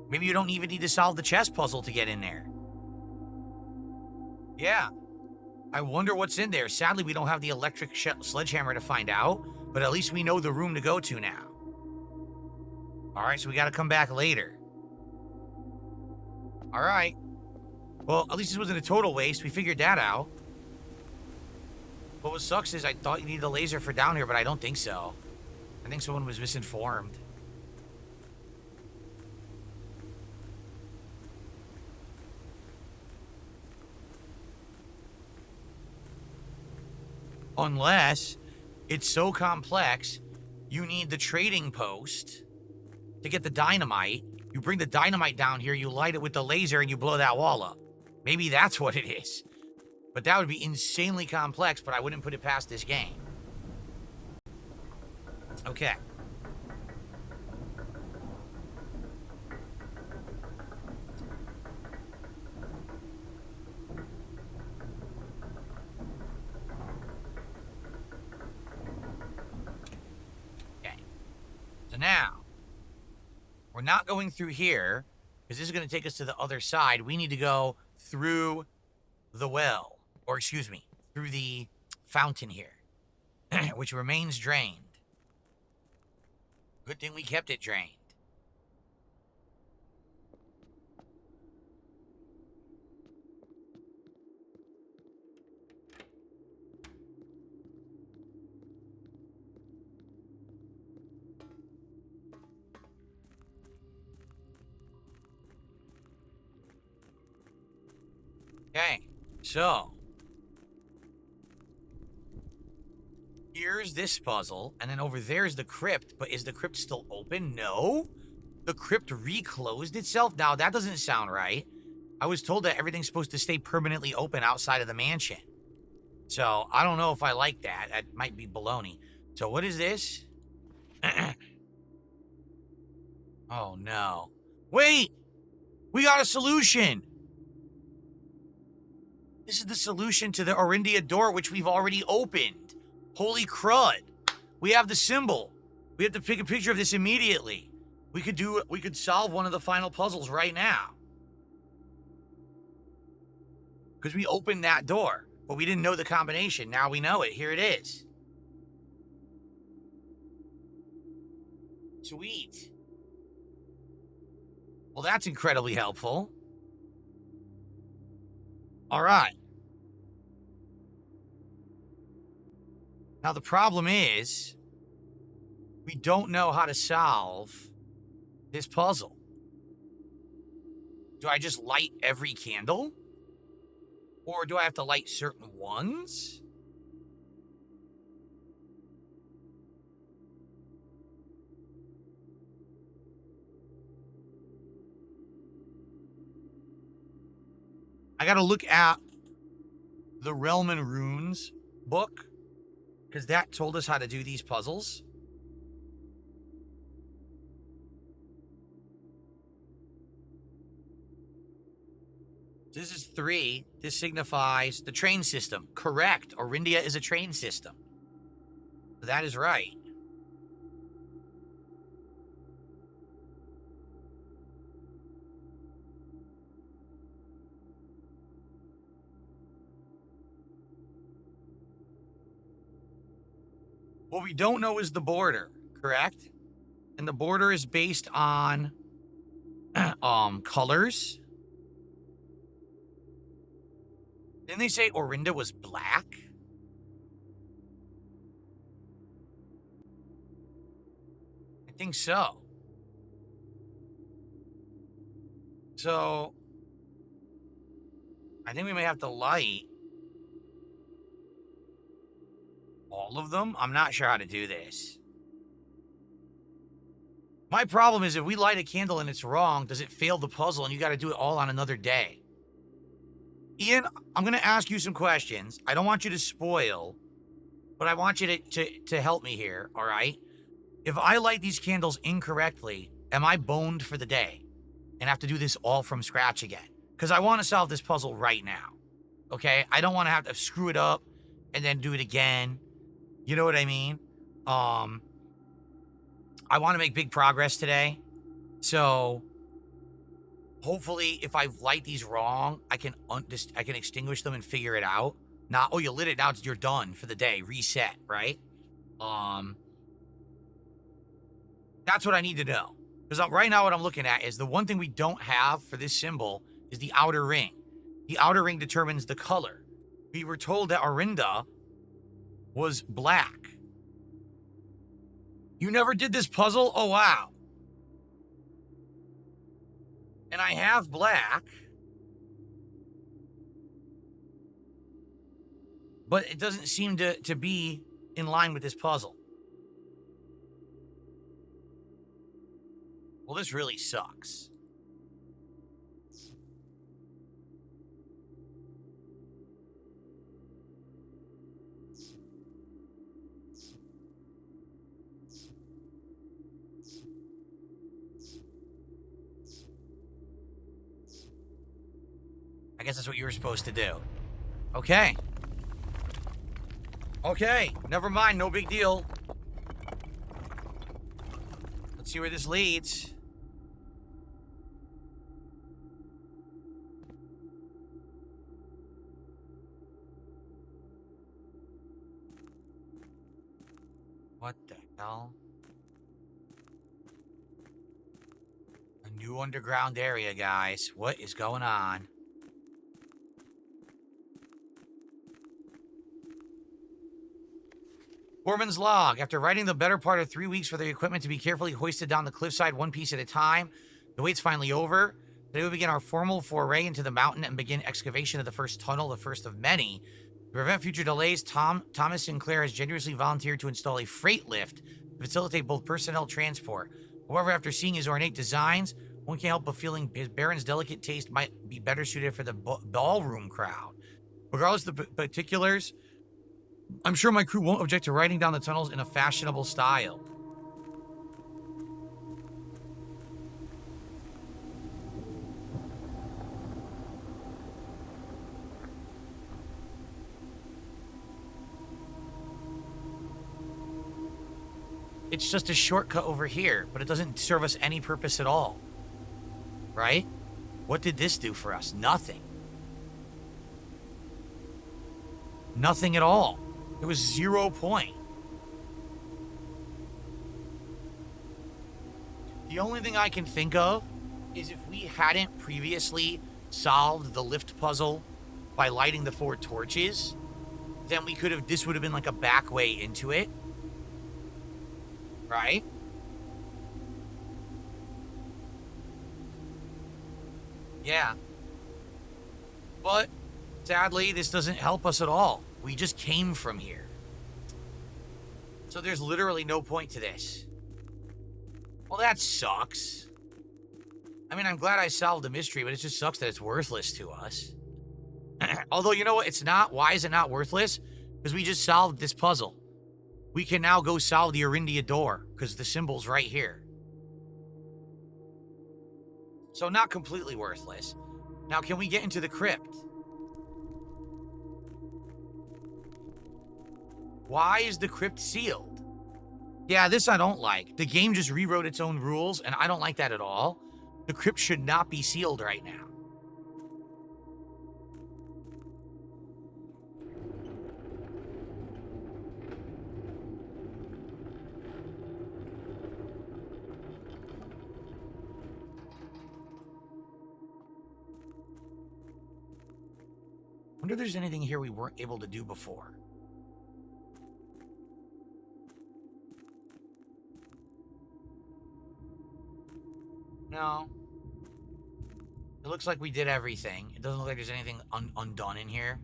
Maybe you don't even need to solve the chess puzzle to get in there. Yeah. I wonder what's in there. Sadly, we don't have the electric sledgehammer to find out, but at least we know the room to go to now. All right, so we got to come back later. All right. Well, at least this wasn't a total waste. We figured that out. But what sucks is I thought you needed a laser for down here, but I don't think so. I think someone was misinformed. Unless it's so complex, you need the trading post to get the dynamite. You bring the dynamite down here, you light it with the laser, and you blow that wall up. Maybe that's what it is. But that would be insanely complex, but I wouldn't put it past this game. Okay. Okay. So now, we're not going through here, because this is going to take us to the other side. We need to go through the well. Or excuse me, through the fountain here, which remains drained. Good thing we kept it drained. Okay, so here's this puzzle, and then over there's the crypt, but is the crypt still open? No. The crypt reclosed itself? Now, that doesn't sound right. I was told that everything's supposed to stay permanently open outside of the mansion. So, I don't know if I like that. That might be baloney. So, what is this? Oh, no. Wait! We got a solution! This is the solution to the Orindia door, which we've already opened. Holy crud. We have the symbol. We have to pick a picture of this immediately. We could solve one of the final puzzles right now. Because we opened that door, but we didn't know the combination. Now we know it. Here it is. Sweet. Well, that's incredibly helpful. All right. Now, the problem is, we don't know how to solve this puzzle. Do I just light every candle? Or do I have to light certain ones? I gotta look at the Realm and Runes book, because that told us how to do these puzzles. This is 3. This signifies the train system. Correct. Orindia is a train system. That is right. What we don't know is the border, correct? And the border is based on colors. Didn't they say Orinda was black? I think so. So, I think we may have to light all of them. I'm not sure how to do this. My problem is if we light a candle and it's wrong, does it fail the puzzle and you got to do it all on another day? Ian, I'm going to ask you some questions. I don't want you to spoil, but I want you to help me here, all right? If I light these candles incorrectly, am I boned for the day and have to do this all from scratch again? Because I want to solve this puzzle right now, okay? I don't want to have to screw it up and then do it again. You know what I mean? I want to make big progress today. So hopefully if I light these wrong, I can extinguish them and figure it out. Not, oh, you lit it, now you're done for the day. Reset, right? That's what I need to know. Because right now what I'm looking at is the one thing we don't have for this symbol is the outer ring. The outer ring determines the color. We were told that Orinda was black. You never did this puzzle? Oh, wow. And I have black. But it doesn't seem to be in line with this puzzle. Well, this really sucks. I guess that's what you were supposed to do. Okay. Okay, never mind, no big deal. Let's see where this leads. What the hell? A new underground area, guys. What is going on? Foreman's log. After riding the better part of 3 weeks for the equipment to be carefully hoisted down the cliffside one piece at a time, the wait's finally over. Today we begin our formal foray into the mountain and begin excavation of the first tunnel, the first of many. To prevent future delays, Thomas Sinclair has generously volunteered to install a freight lift to facilitate both personnel transport. However, after seeing his ornate designs, one can't help but feeling his Baron's delicate taste might be better suited for the ballroom crowd. Regardless of the particulars, I'm sure my crew won't object to riding down the tunnels in a fashionable style. It's just a shortcut over here, but it doesn't serve us any purpose at all. Right? What did this do for us? Nothing. Nothing at all. It was 0 point. The only thing I can think of is if we hadn't previously solved the lift puzzle by lighting the 4 torches, then we could have, this would have been like a back way into it. Right? Yeah. But sadly, this doesn't help us at all. We just came from here. So there's literally no point to this. Well, that sucks. I mean, I'm glad I solved the mystery, but it just sucks that it's worthless to us. Although, you know what? It's not. Why is it not worthless? Because we just solved this puzzle. We can now go solve the Arindia door, because the symbol's right here. So not completely worthless. Now, can we get into the crypt? Why is the crypt sealed? Yeah, this I don't like. The game just rewrote its own rules, and I don't like that at all. The crypt should not be sealed right now. I wonder if there's anything here we weren't able to do before. No. It looks like we did everything. It doesn't look like there's anything undone in here.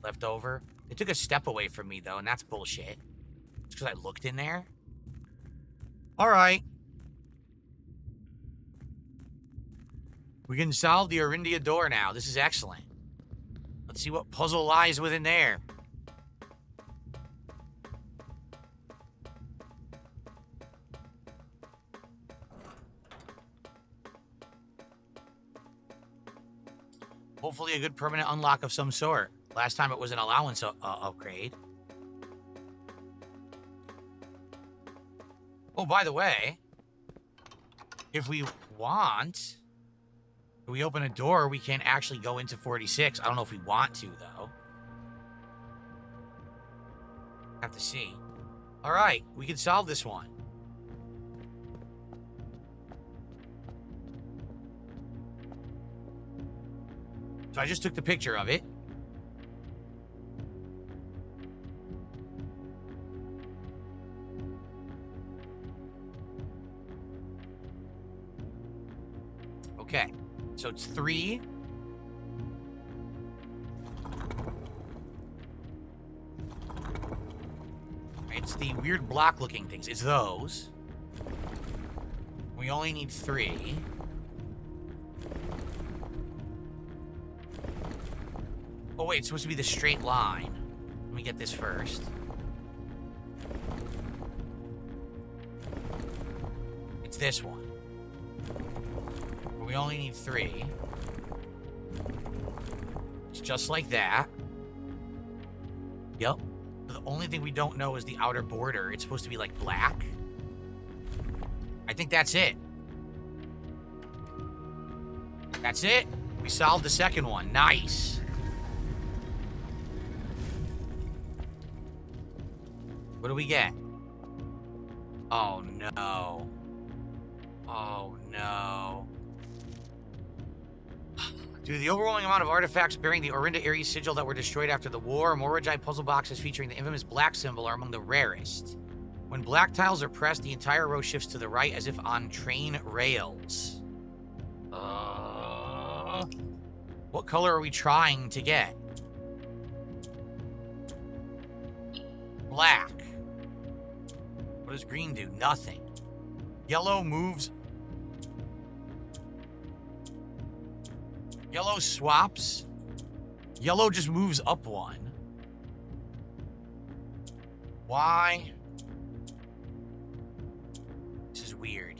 Left over. It took a step away from me, though, and that's bullshit. It's because I looked in there. Alright. We can solve the Orindia door now. This is excellent. Let's see what puzzle lies within there. Hopefully a good permanent unlock of some sort. Last time it was an allowance upgrade. Oh, by the way, if we want, if we open a door, we can actually go into 46. I don't know if we want to, though. Have to see. All right, we can solve this one. So I just took the picture of it. Okay, so it's 3. It's the weird block-looking things. It's those. We only need 3. Oh, wait, it's supposed to be the straight line. Let me get this first. It's this one. But we only need 3. It's just like that. Yep. The only thing we don't know is the outer border. It's supposed to be like black. I think that's it. That's it. We solved the second one. Nice. What do we get? Oh, no. Oh, no. Due to the overwhelming amount of artifacts bearing the Orinda Ares sigil that were destroyed after the war, Morojai puzzle boxes featuring the infamous black symbol are among the rarest. When black tiles are pressed, the entire row shifts to the right as if on train rails. What color are we trying to get? Black. What does green do? Nothing. Yellow moves. Yellow swaps. Yellow just moves up 1. Why? This is weird.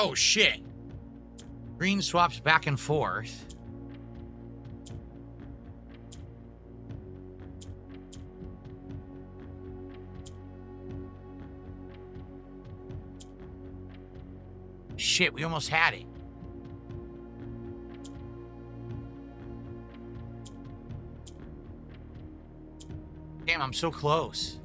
Oh, shit. Green swaps back and forth. Shit, we almost had it. Damn, I'm so close.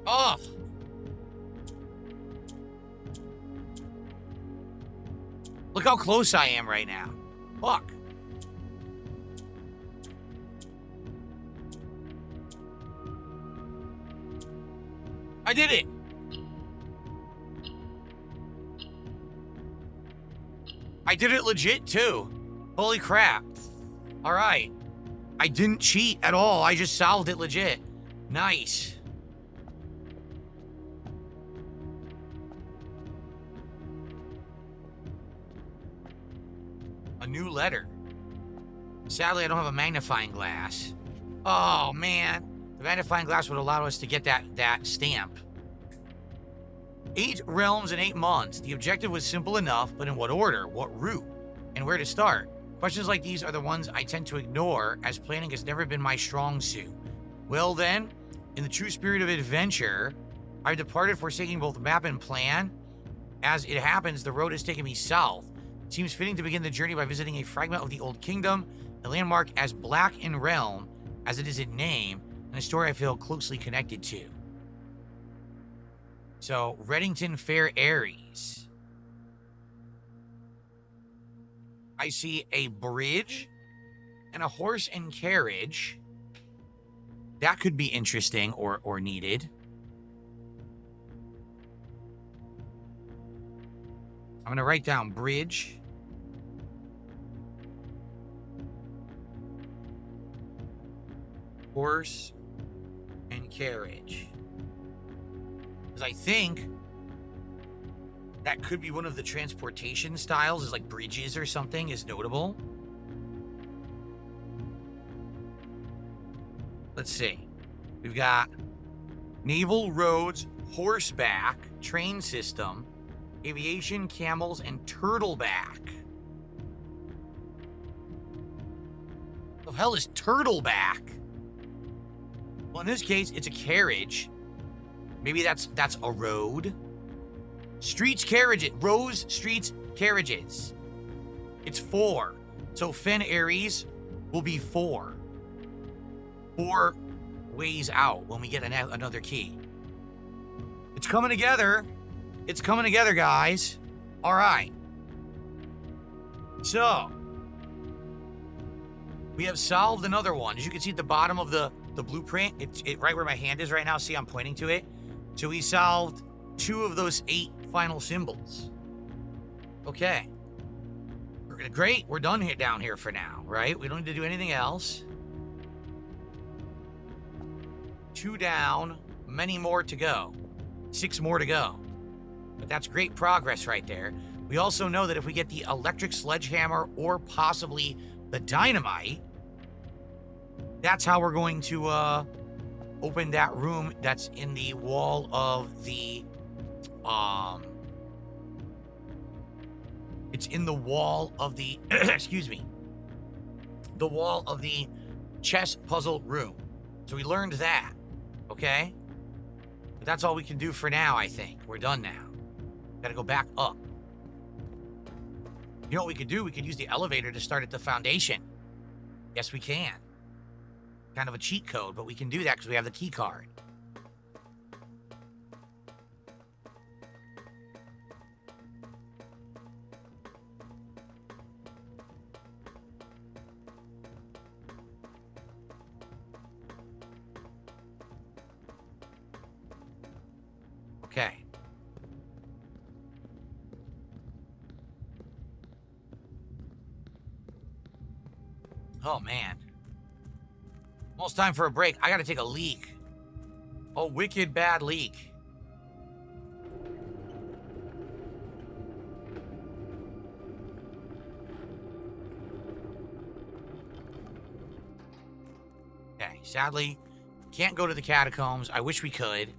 Oh! Look how close I am right now. Fuck. I did it! I did it legit, too. Holy crap. Alright. I didn't cheat at all. I just solved it legit. Nice. A new letter. Sadly, I don't have a magnifying glass. Oh, man. The magnifying glass would allow us to get that stamp. 8 realms in 8 months. The objective was simple enough, but in what order, what route, and where to start? Questions like these are the ones I tend to ignore, as planning has never been my strong suit. Well then, in the true spirit of adventure, I departed forsaking both map and plan, As it happens, the road is taking me south. It seems fitting to begin the journey by visiting a fragment of the Old Kingdom, a landmark as black in realm as it is in name, and a story I feel closely connected to. So, Reddington Fair Aries. I see a bridge and a horse and carriage. That could be interesting or needed. I'm going to write down bridge. Horse and carriage. Because I think that could be one of the transportation styles, is like bridges or something is notable. Let's see. We've got naval roads, horseback, train system, aviation, camels, and turtleback. What the hell is turtleback? Well, in this case, it's a carriage. Maybe that's a road. Streets, carriages. Rows, streets, carriages. It's 4. So Fen Aries will be 4. 4 ways out when we get another key. It's coming together. It's coming together, guys. All right. So, we have solved another one. As you can see at the bottom of the blueprint, it's right where my hand is right now. See, I'm pointing to it. So we solved 2 of those 8 final symbols. Okay. Great. We're done here down here for now, right? We don't need to do anything else. 2 down, many more to go. 6 more to go. But that's great progress right there. We also know that if we get the electric sledgehammer or possibly the dynamite, that's how we're going to open that room that's in the wall of the it's in the wall of the excuse me, the wall of the chess puzzle room. So we learned that. Okay, but that's all we can do for now. I think we're done now. Gotta go back up. You know what we could do? We could use the elevator to start at the foundation. Yes, we can. Kind of a cheat code, but we can do that because we have the key card. Okay. Oh, man. Almost time for a break. I gotta take a leak. A wicked bad leak. Okay, sadly, can't go to the catacombs. I wish we could.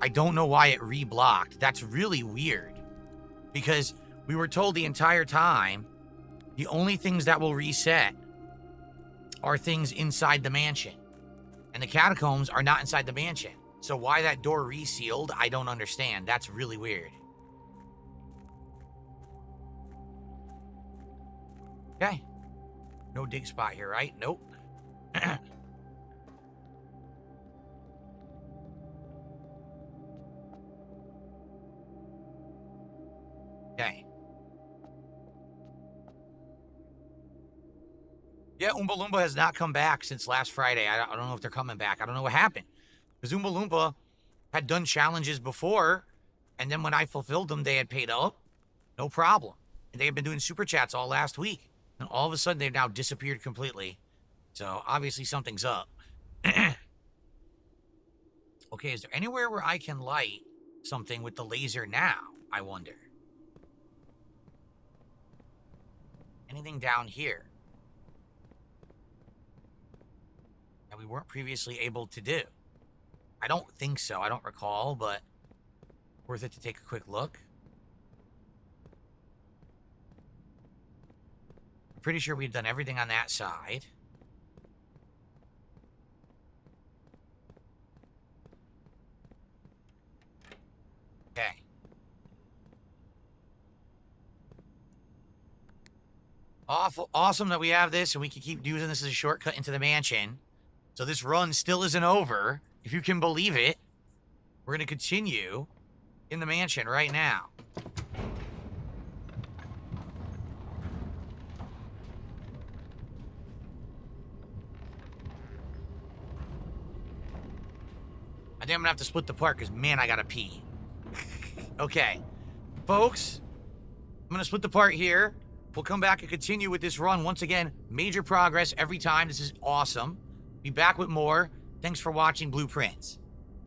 I don't know why it reblocked. That's really weird. Because we were told the entire time the only things that will reset are things inside the mansion. And the catacombs are not inside the mansion. So why that door resealed, I don't understand. That's really weird. Okay. No dig spot here, right? Nope. Okay. Yeah, Oompa Loompa has not come back since last Friday. I don't know if they're coming back. I don't know what happened. Because Oompa Loompa had done challenges before, and then when I fulfilled them, they had paid up. No problem. And they had been doing super chats all last week. And all of a sudden, they've now disappeared completely. So, obviously, something's up. Okay, is there anywhere where I can light something with the laser now, I wonder? Anything down here that we weren't previously able to do? I don't think so. I don't recall, but worth it to take a quick look. I'm pretty sure we've done everything on that side. Okay. Awesome that we have this and we can keep using this as a shortcut into the mansion. So this run still isn't over, if you can believe it. We're going to continue in the mansion right now. I think I'm going to have to split the part because, man, I got to pee. Okay. Folks, I'm going to split the part here. We'll come back and continue with this run. Once again, major progress every time. This is awesome. Be back with more. Thanks for watching Blueprints.